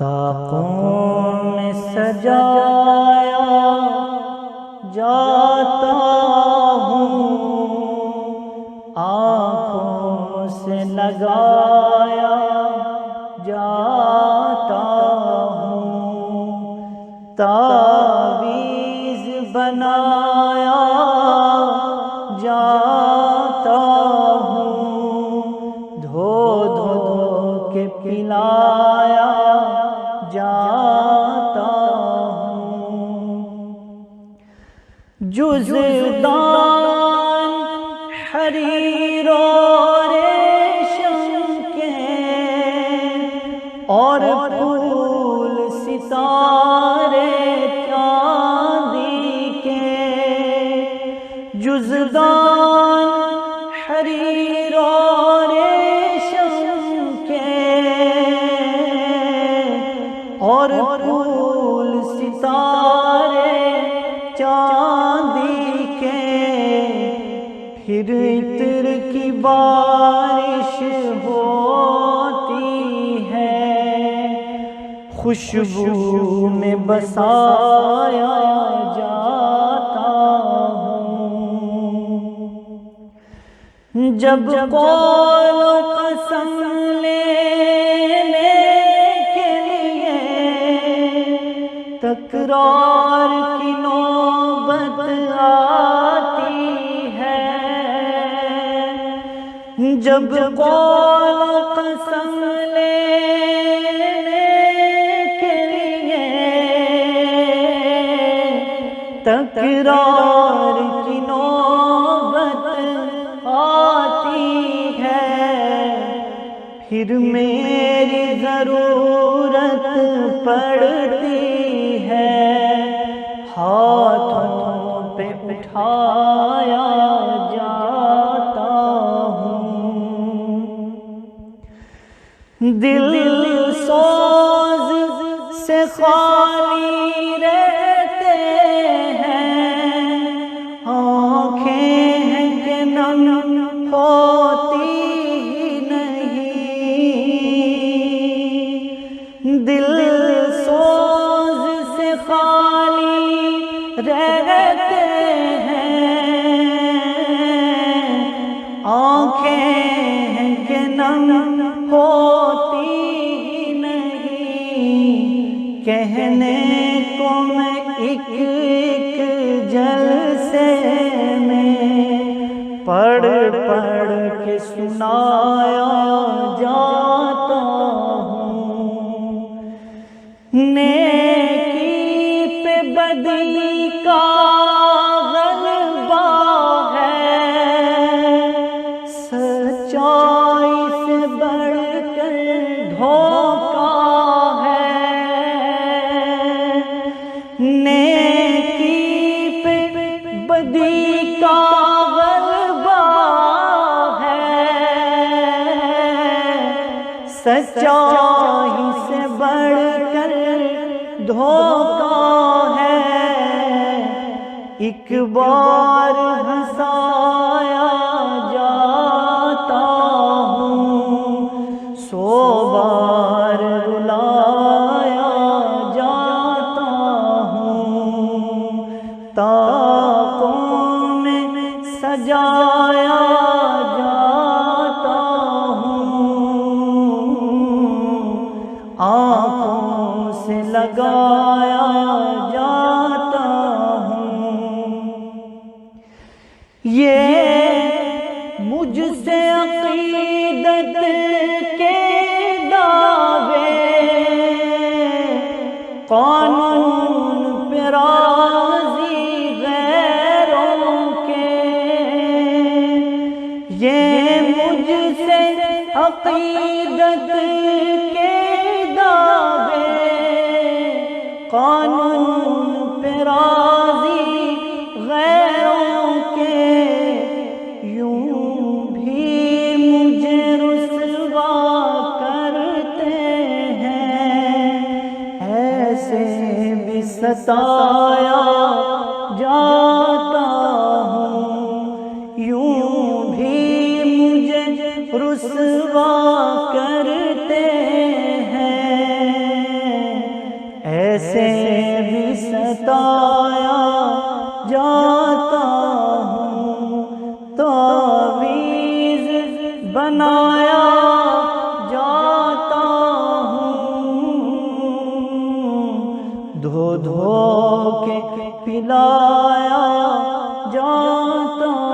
طاقوں میں سجایا جاتا ہوں، آنکھوں سے لگایا جاتا ہوں، تعویذ بنایا جاتا ہوں، دھو دھو کے پلایا جاتا ہوں، جزدان حریر و ریشم کے اور پھول ستارے چاندی کے، جزدان حریر و ریشم کے اور پھول ستارے چاندی کے، پھر عطر کی بارش ہوتی ہے، خوشبو میں بسایا جاتا ہوں، جب قول و قسم لینے کے لیے تکرار کی نوبت آتی ہے، جب قول و قسم لینے کے لیے تکرار کی نوبت آتی ہے، پھر میری ضرورت پڑتی ہے، ہاتھوں پہ اٹھایا جاتا ہوں، دل سوز سے خالی رہتے ہیں، آنکھیں ہیں کہ نم ہوتی ہی نہیں، دل سوز سے خالی رہتے ہیں، آنکھیں ہیں کہ نم ہوتی ہی نہیں، کہنے کو میں ایک ایک جلسے میں پڑھ پڑھ کے سنایا جاتا ہوں، نیکی پہ بدی کا غلبہ ہے، سچائی سے بڑھ کر دھوکہ ہے، نیکی پہ بدی کا غلبہ ہے، سچائی سے بڑھ کر دھوکہ ہے، ایک بار ہنسایا جاتا ہوں، 100 بار رلایا جاتا ہوں، طاقوں میں سجایا جاتا ہوں، آنکھوں سے لگایا جاتا ہوں، یہ مجھ سے عقیدت کے دعوے قانون پہ راضی غیروں کے، یہ مجھ سے عقیدت کے دعوے قانون پہ راضی غیروں کے، یوں بھی مجھے رسوا کرتے ہیں، ایسے بھی ستایا جاتا ہوں، یوں بھی مجھے رسوا کرتے ہیں، ایسے بھی ستایا جاتا ہوں، تعویذ بنایا جاتا ہوں، دھو دھو کے پلایا جاتا